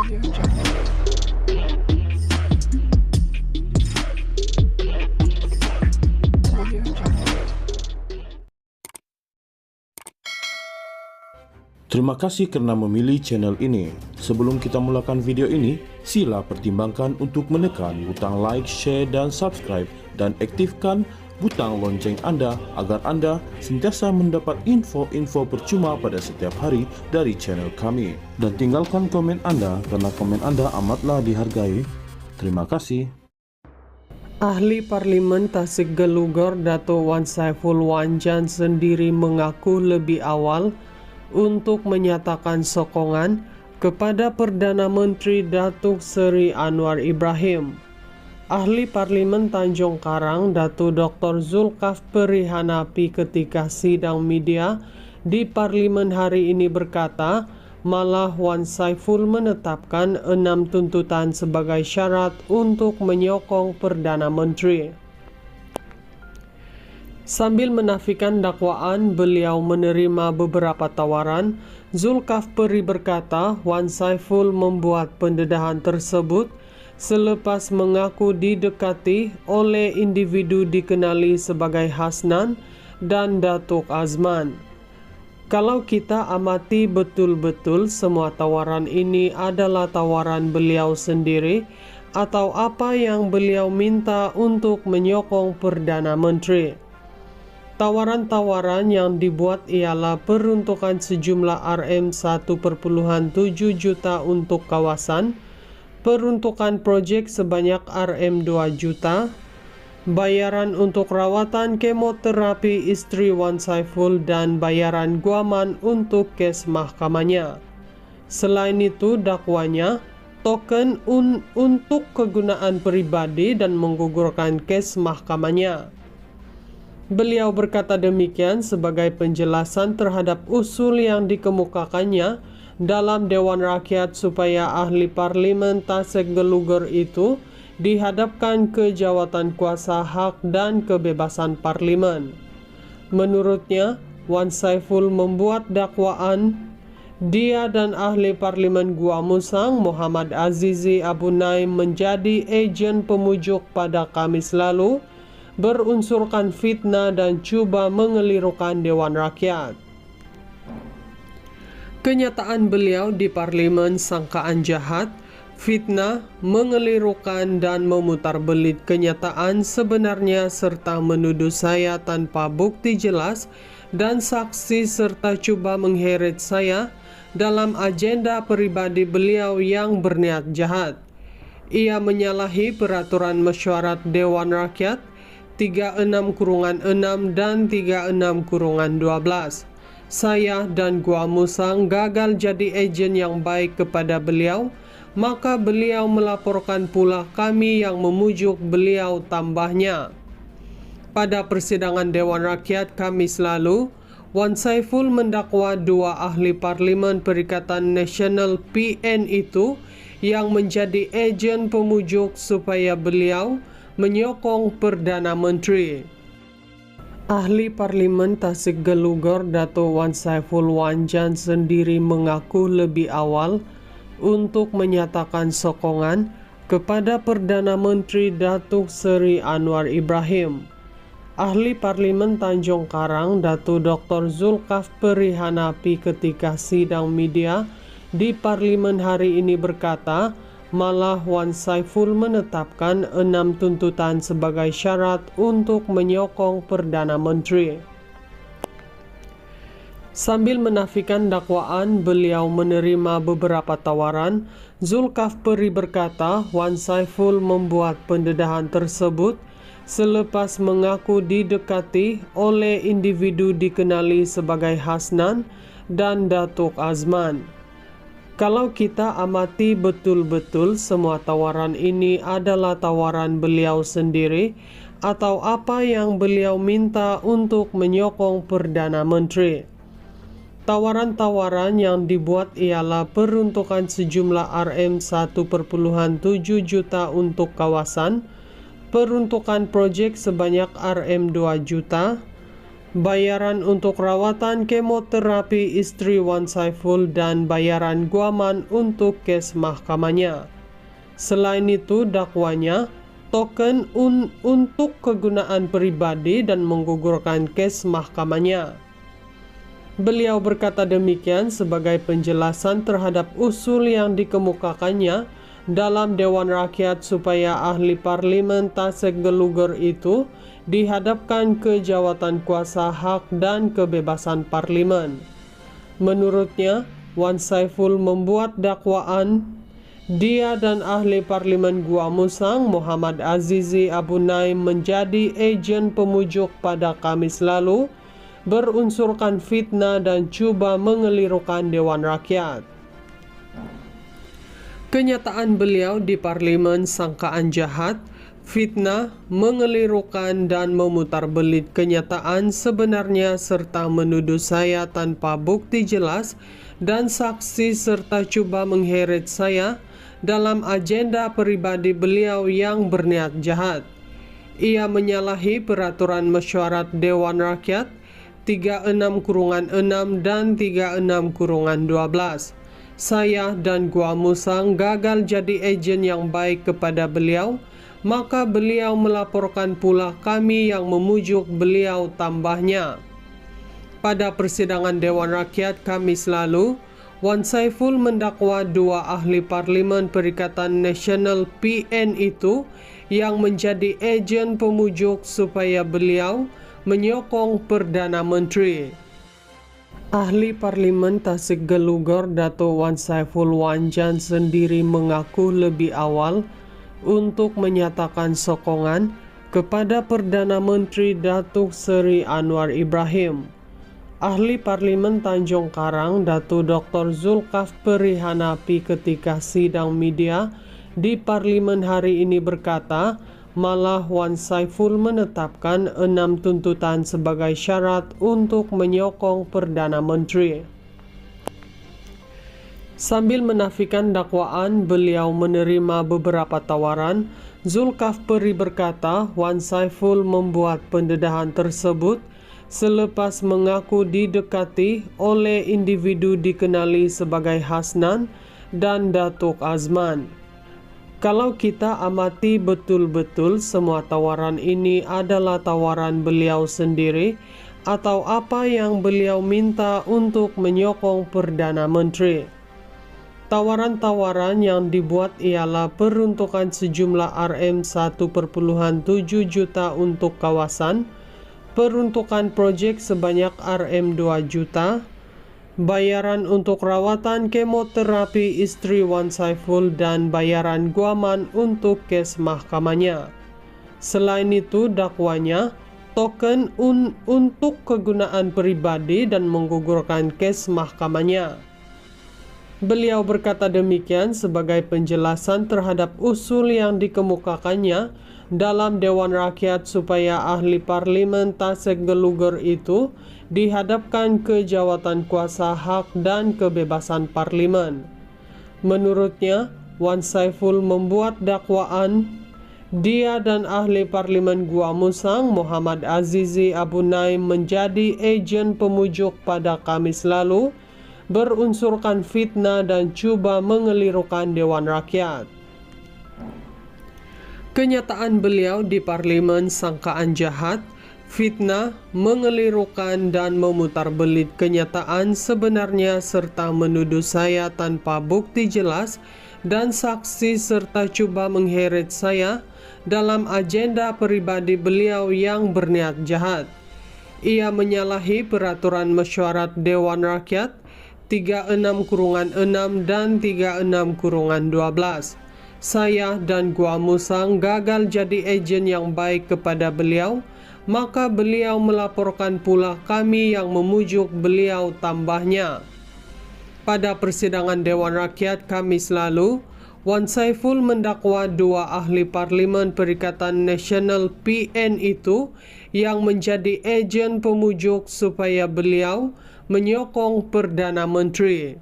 Terima kasih karena memilih channel ini. Sebelum kita mulakan video ini, sila pertimbangkan untuk menekan butang like, share, dan subscribe, dan aktifkan butang lonceng Anda agar Anda sentiasa mendapat info-info percuma pada setiap hari dari channel kami. Dan tinggalkan komen Anda karena komen Anda amatlah dihargai. Terima kasih. Ahli Parlimen Tasik Gelugor Dato' Wan Saiful Wanjan sendiri mengaku lebih awal untuk menyatakan sokongan kepada Perdana Menteri Datuk Seri Anwar Ibrahim. Ahli Parlimen Tanjung Karang Datuk Dr. Zulkifli Hanafi ketika sidang media di Parlimen hari ini berkata, malah Wan Saiful menetapkan 6 tuntutan sebagai syarat untuk menyokong Perdana Menteri. Sambil menafikan dakwaan beliau menerima beberapa tawaran, Zulkifli berkata Wan Saiful membuat pendedahan tersebut selepas mengaku didekati oleh individu dikenali sebagai Hasnan dan Datuk Azman. Kalau kita amati betul-betul semua tawaran ini adalah tawaran beliau sendiri atau apa yang beliau minta untuk menyokong Perdana Menteri. Tawaran-tawaran yang dibuat ialah peruntukan sejumlah RM1.7 juta untuk kawasan, peruntukan proyek sebanyak RM2 juta, bayaran untuk rawatan kemoterapi istri Wan Saiful dan bayaran guaman untuk kes mahkamahnya. Selain itu, dakwanya token untuk kegunaan pribadi dan menggugurkan kes mahkamahnya. Beliau berkata demikian sebagai penjelasan terhadap usul yang dikemukakannya dalam Dewan Rakyat supaya ahli Parlimen Tasik Gelugor itu dihadapkan ke jawatan kuasa hak dan kebebasan Parlimen. Menurutnya, Wan Saiful membuat dakwaan dia dan ahli Parlimen Gua Musang Muhammad Azizi Abu Naim menjadi ejen pemujuk pada Kamis lalu, berunsurkan fitnah dan cuba mengelirukan Dewan Rakyat. Kenyataan beliau di Parlimen sangkaan jahat, fitnah, mengelirukan dan memutarbelit kenyataan sebenarnya serta menuduh saya tanpa bukti jelas dan saksi serta cuba mengheret saya dalam agenda pribadi beliau yang berniat jahat. Ia menyalahi peraturan mesyuarat Dewan Rakyat 36/6 dan 36/12. Saya dan Gua Musang gagal jadi ejen yang baik kepada beliau, maka beliau melaporkan pula kami yang memujuk beliau, tambahnya. Pada persidangan Dewan Rakyat Kamis lalu, Wan Saiful mendakwa 2 ahli Parlimen Perikatan Nasional PN itu yang menjadi ejen pemujuk supaya beliau menyokong Perdana Menteri. Ahli Parlimen Tasik Gelugor Dato' Wan Saiful Wanjan sendiri mengaku lebih awal untuk menyatakan sokongan kepada Perdana Menteri Datuk Seri Anwar Ibrahim. Ahli Parlimen Tanjung Karang Datuk Dr. Zulkifli Hanafi ketika sidang media di Parlimen hari ini berkata, malah Wan Saiful menetapkan 6 tuntutan sebagai syarat untuk menyokong Perdana Menteri. Sambil menafikan dakwaan beliau menerima beberapa tawaran, Zulkifli berkata Wan Saiful membuat pendedahan tersebut selepas mengaku didekati oleh individu dikenali sebagai Hasnan dan Datuk Azman. Kalau kita amati betul-betul semua tawaran ini adalah tawaran beliau sendiri atau apa yang beliau minta untuk menyokong Perdana Menteri. Tawaran-tawaran yang dibuat ialah peruntukan sejumlah RM1.7 juta untuk kawasan, peruntukan proyek sebanyak RM2 juta, bayaran untuk rawatan kemoterapi istri Wan Saiful, dan bayaran guaman untuk kes mahkamahnya. Selain itu, dakwanya token untuk kegunaan pribadi dan menggugurkan kes mahkamahnya. Beliau berkata demikian sebagai penjelasan terhadap usul yang dikemukakannya dalam Dewan Rakyat supaya ahli parlimen Tasik Gelugur itu dihadapkan ke jawatan kuasa hak dan kebebasan parlimen. Menurutnya, Wan Saiful membuat dakwaan dia dan ahli parlimen Gua Musang Muhammad Azizi Abu Naim menjadi agen pemujuk pada Kamis lalu, berunsurkan fitnah dan cuba mengelirukan Dewan Rakyat. Kenyataan beliau di parlimen sangkaan jahat, fitnah, mengelirukan dan memutarbelit kenyataan sebenarnya serta menuduh saya tanpa bukti jelas dan saksi serta cuba mengheret saya dalam agenda pribadi beliau yang berniat jahat. Ia menyalahi peraturan mesyuarat Dewan Rakyat 36/6 dan 36/12. Saya dan Gua Musang gagal jadi agen yang baik kepada beliau, maka beliau melaporkan pula kami yang memujuk beliau, tambahnya. Pada persidangan Dewan Rakyat Kamis lalu, Wan Saiful mendakwa dua ahli parlimen Perikatan Nasional PN itu yang menjadi agen pemujuk supaya beliau menyokong Perdana Menteri. Ahli Parlimen Tasik Gelugur Dato' Wan Saiful Wanjan sendiri mengaku lebih awal untuk menyatakan sokongan kepada Perdana Menteri Datuk Seri Anwar Ibrahim. Ahli Parlimen Tanjung Karang Dato' Dr. Zulkifli Hanafi ketika sidang media di Parlimen hari ini berkata, malah Wan Saiful menetapkan 6 tuntutan sebagai syarat untuk menyokong Perdana Menteri. Sambil menafikan dakwaan beliau menerima beberapa tawaran, Zulkifli berkata Wan Saiful membuat pendedahan tersebut selepas mengaku didekati oleh individu dikenali sebagai Hasnan dan Datuk Azman. Kalau kita amati betul-betul, semua tawaran ini adalah tawaran beliau sendiri atau apa yang beliau minta untuk menyokong Perdana Menteri. Tawaran-tawaran yang dibuat ialah peruntukan sejumlah Rm1,7 juta untuk kawasan, peruntukan proyek sebanyak Rm2 juta, bayaran untuk rawatan kemoterapi istri Wan Saiful, dan bayaran guaman untuk kes mahkamahnya. Selain itu, dakwanya token untuk kegunaan pribadi dan menggugurkan kes mahkamahnya. Beliau berkata demikian sebagai penjelasan terhadap usul yang dikemukakannya dalam Dewan Rakyat supaya ahli parlimen Tasik Gelugur itu dihadapkan ke jawatan kuasa hak dan kebebasan parlimen. Menurutnya, Wan Saiful membuat dakwaan dia dan ahli parlimen Gua Musang Muhammad Azizi Abu Naim menjadi agen pemujuk pada Kamis lalu, berunsurkan fitnah dan cuba mengelirukan Dewan Rakyat. Kenyataan beliau di parlimen sangkaan jahat, fitnah, mengelirukan dan memutarbelit kenyataan sebenarnya serta menuduh saya tanpa bukti jelas dan saksi serta cuba mengheret saya dalam agenda pribadi beliau yang berniat jahat. Ia menyalahi peraturan mesyuarat Dewan Rakyat 36/6 dan 36/12. Saya dan Gua Musang gagal jadi agen yang baik kepada beliau, maka beliau melaporkan pula kami yang memujuk beliau, tambahnya. Pada persidangan Dewan Rakyat Kamis lalu, Wan Saiful mendakwa dua ahli parlimen Perikatan Nasional PN itu yang menjadi agen pemujuk supaya beliau menyokong Perdana Menteri.